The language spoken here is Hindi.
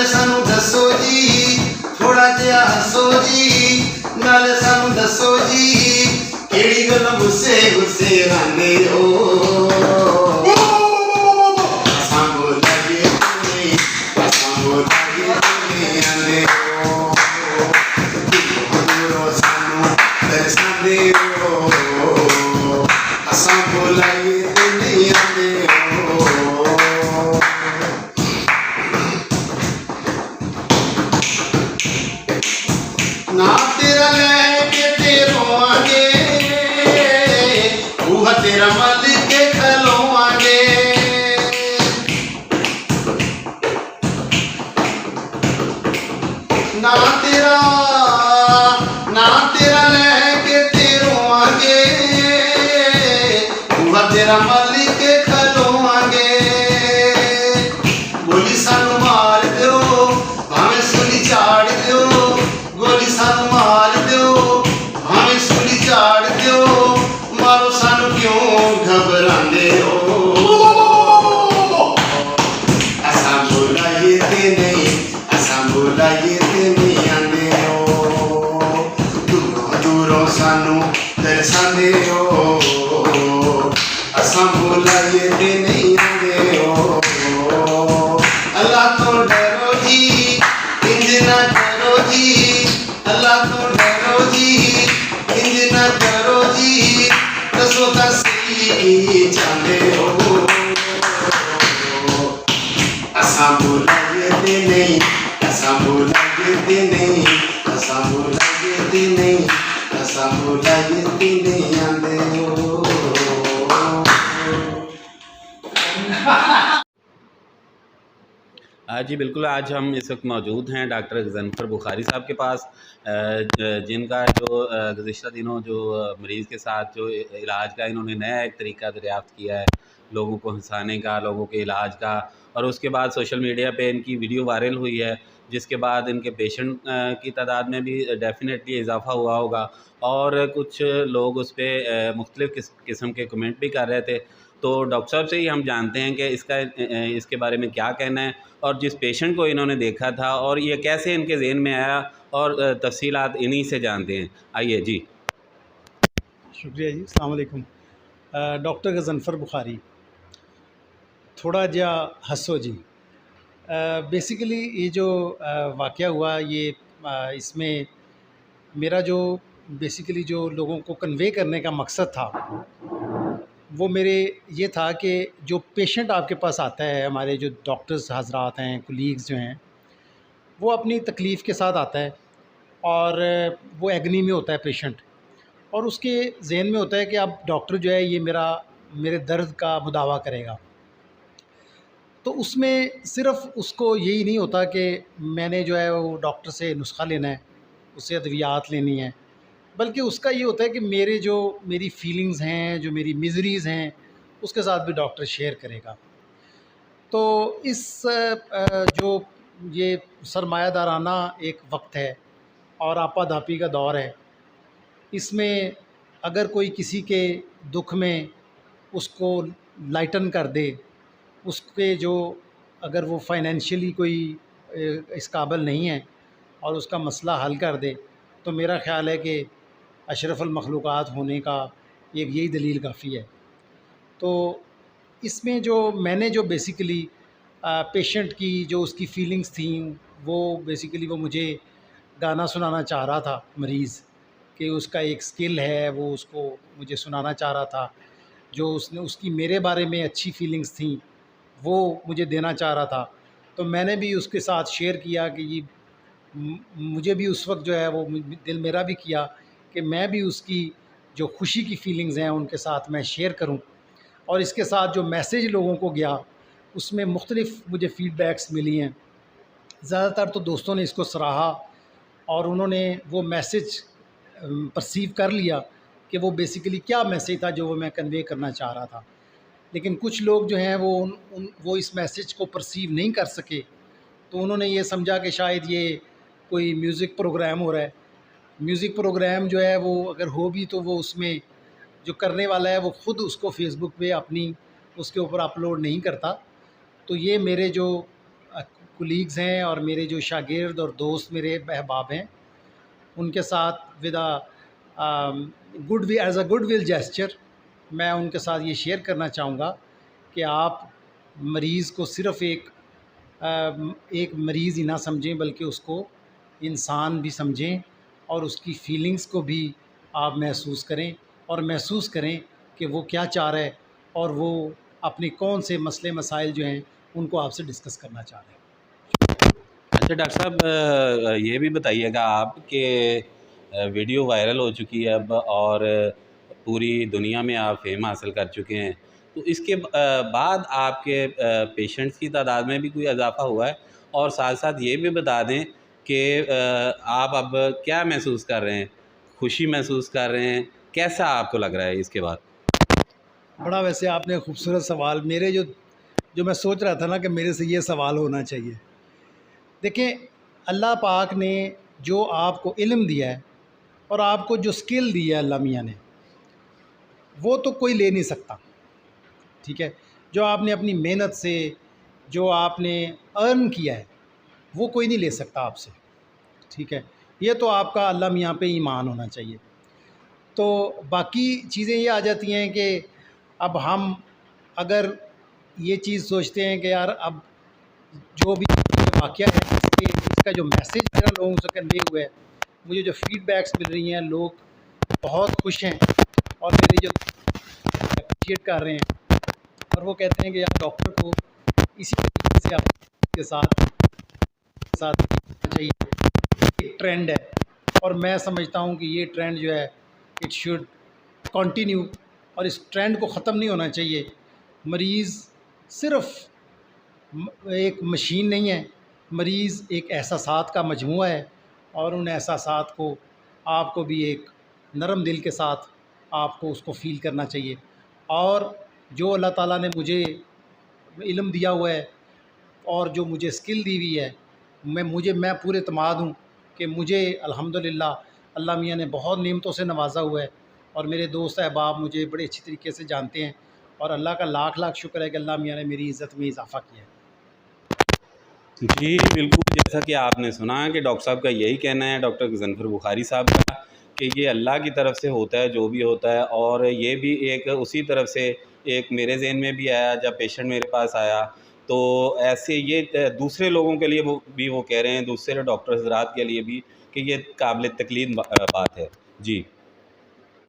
नाले सानू दसो जी थोड़ा जिहा हसो जी नाले सानू दसो जी केड़ी गल गुस्से गुस्से रांदे हो असां बोलाइए तुम्हें असां बोलाइए तुम्हें आंदे हो दूरों सानू दरसांदे हो असां बोलाइए तुम्हें आंदे हो ना तेरा लेके तेरों आगे वह तेरा मालिक के खलोआंगे ना तेरा लेके तेरों आगे वह तेरा मालिक के खलोआंगे गोली सानू मार दो भावें सुली चाड़ दो गोली सानू मार दो भावें सुली चाड़ दो मारो सानू क्यों घबरांदे हो असां बोलाइए ते नहीं असां बोलाइए ते नहीं आंदे हो दूरों दूरों सानू दरसांदे हो असां बोलाइए ते नहीं आंदे हो अल्लाह तो डरो जी इंज ना करो जी अल्लाह तो डरो जी इंज ना करो जी दसो तसी चांदे हो असां बोलाइए ते नहीं असां बोलाइए ते नहीं असां बोलाइए ते नहीं असां बोलाइए ते नहीं आंदे हो जी बिल्कुल। आज हम इस वक्त मौजूद हैं डॉक्टर गज़नफ़र बुखारी साहब के पास, जिनका जो गुज़िश्ता दिनों जो मरीज़ के साथ जो इलाज का इन्होंने नया एक तरीका दरियाफ़्त किया है, लोगों को हंसाने का, लोगों के इलाज का, और उसके बाद सोशल मीडिया पे इनकी वीडियो वायरल हुई है, जिसके बाद इनके पेशेंट की तादाद में भी डेफ़िनेटली इजाफ़ा हुआ होगा और कुछ लोग उस पर मुख्तलिफ़ किस्म के कमेंट भी कर रहे थे। तो डॉक्टर साहब से ही हम जानते हैं कि इसके बारे में क्या कहना है और जिस पेशेंट को इन्होंने देखा था और ये कैसे इनके ज़हन में आया और तफ़सीलात इन्हीं से जानते हैं। आइए जी। शुक्रिया जी। अस्सलाम वालेकुम। डॉक्टर गज़नफ़र बुखारी, थोड़ा जिहा हंसो जी। बेसिकली ये जो वाक़या हुआ ये इसमें मेरा जो बेसिकली जो लोगों को कन्वे करने का मकसद था वो मेरे ये था कि जो पेशेंट आपके पास आता है, हमारे जो डॉक्टर्स हज़रात हैं, कोलीग्स जो हैं, वो अपनी तकलीफ़ के साथ आता है और वो एग्नी में होता है पेशेंट, और उसके ज़हन में होता है कि अब डॉक्टर जो है ये मेरे दर्द का मुदावा करेगा। तो उसमें सिर्फ़ उसको यही नहीं होता कि मैंने जो है वो डॉक्टर से नुस्ख़ा लेना है, उससे अद्वियात लेनी है, बल्कि उसका ये होता है कि मेरी फ़ीलिंग्स हैं, जो मेरी मिज़रीज़ हैं, उसके साथ भी डॉक्टर शेयर करेगा। तो इस जो ये सरमायादाराना एक वक्त है और आपाधापी का दौर है, इसमें अगर कोई किसी के दुख में उसको लाइटन कर दे, उसके जो अगर वो फाइनेंशियली कोई इस काबिल नहीं है और उसका मसला हल कर दे, तो मेरा ख़्याल है कि अशरफुल मखलूक़ात होने का एक यही दलील काफ़ी है। तो इसमें जो मैंने जो बेसिकली पेशेंट की जो उसकी फ़ीलिंग्स थी, वो बेसिकली वो मुझे गाना सुनाना चाह रहा था मरीज़, कि उसका एक स्किल है, वो उसको मुझे सुनाना चाह रहा था। जो उसने उसकी मेरे बारे में अच्छी फ़ीलिंग्स थी, वो मुझे देना चाह रहा था। तो मैंने भी उसके साथ शेयर किया कि ये मुझे भी उस वक्त जो है वो दिल मेरा भी किया कि मैं भी उसकी जो खुशी की फ़ीलिंग्स हैं उनके साथ मैं शेयर करूं। और इसके साथ जो मैसेज लोगों को गया, उसमें मुख्तलिफ़ मुझे फ़ीडबैक्स मिली हैं। ज़्यादातर तो दोस्तों ने इसको सराहा और उन्होंने वो मैसेज परसीव कर लिया कि वो बेसिकली क्या मैसेज था जो वो मैं कन्वे करना चाह रहा था। लेकिन कुछ लोग जो हैं वो इस मैसेज को परसीव नहीं कर सके, तो उन्होंने ये समझा कि शायद ये कोई म्यूज़िक प्रोग्राम हो रहा है। म्यूज़िक प्रोग्राम जो है वो अगर हो भी तो वो उसमें जो करने वाला है वो ख़ुद उसको फ़ेसबुक पे अपनी उसके ऊपर अपलोड नहीं करता। तो ये मेरे जो कुलीग्स हैं और मेरे जो शागिर्द और दोस्त मेरे अहबाब हैं, उनके साथ with good as a good will gesture मैं उनके साथ ये शेयर करना चाहूँगा कि आप मरीज़ को सिर्फ़ एक मरीज़ ही ना समझें, बल्कि उसको इंसान भी समझें और उसकी फीलिंग्स को भी आप महसूस करें और महसूस करें कि वो क्या चाह रहा है और वो अपने कौन से मसले मसाइल जो हैं उनको आपसे डिस्कस करना चाह रहे हैं। अच्छा डॉक्टर साहब, ये भी बताइएगा आप कि वीडियो वायरल हो चुकी है अब, और पूरी दुनिया में आप फेम हासिल कर चुके हैं, तो इसके बाद आपके पेशेंट्स की तादाद में भी कोई इजाफा हुआ है? और साथ साथ ये भी बता दें कि आप अब क्या महसूस कर रहे हैं? खुशी महसूस कर रहे हैं? कैसा आपको लग रहा है इसके बाद? बड़ा वैसे आपने खूबसूरत सवाल, मेरे जो जो मैं सोच रहा था ना कि मेरे से ये सवाल होना चाहिए। देखें, अल्लाह पाक ने जो आपको इल्म दिया है और आपको जो स्किल दी है अल्लाह मियाँ ने, वो तो कोई ले नहीं सकता, ठीक है। जो आपने अपनी मेहनत से जो आपने अर्न किया है वो कोई नहीं ले सकता आपसे, ठीक है। ये तो आपका अल्लाह मियाँ पे ईमान होना चाहिए। तो बाकी चीज़ें ये आ जाती हैं कि अब हम अगर ये चीज़ सोचते हैं कि यार अब जो भी वाक़या है इसका जो मैसेज मेरा लोगों से कन्वे हुआ है, मुझे जो फीडबैक्स मिल रही हैं, लोग बहुत खुश हैं और मेरे जो अप्रिशिएट कर रहे हैं और वो कहते हैं कि यार डॉक्टर को इसी तरीके से आपके साथ चाहिए। एक ट्रेंड है और मैं समझता हूँ कि ये ट्रेंड जो है इट शुड कंटिन्यू और इस ट्रेंड को ख़त्म नहीं होना चाहिए। मरीज़ सिर्फ़ एक मशीन नहीं है, मरीज़ एक एहसासात का मजमूआ है और उन एहसासात को आपको भी एक नरम दिल के साथ आपको उसको फ़ील करना चाहिए। और जो अल्लाह ताला ने मुझे इल्म दिया हुआ है और जो मुझे स्किल दी हुई है, मैं पूरे एतमाद हूँ कि मुझे अल्हम्दुलिल्लाह अल्लाह मियाँ ने बहुत नेमतों से नवाजा हुआ है और मेरे दोस्त अहबाब मुझे बड़े अच्छी तरीके से जानते हैं और अल्लाह का लाख लाख शुक्र है कि अल्लाह मियाँ ने मेरी इज़्ज़त में इजाफ़ा किया है। जी, बिल्कुल, जैसा कि आपने सुना कि डॉक्टर साहब का यही कहना है, डॉक्टर गज़नफ़र बुखारी साहब का, कि ये अल्लाह की तरफ से होता है जो भी होता है। और ये भी एक उसी तरफ से एक मेरे ज़हन में भी आया जब पेशेंट मेरे पास आया, तो ऐसे ये दूसरे लोगों के लिए वो कह रहे हैं, दूसरे डॉक्टर हज़रात के लिए भी, कि ये काबिल तकलीद बात है। जी।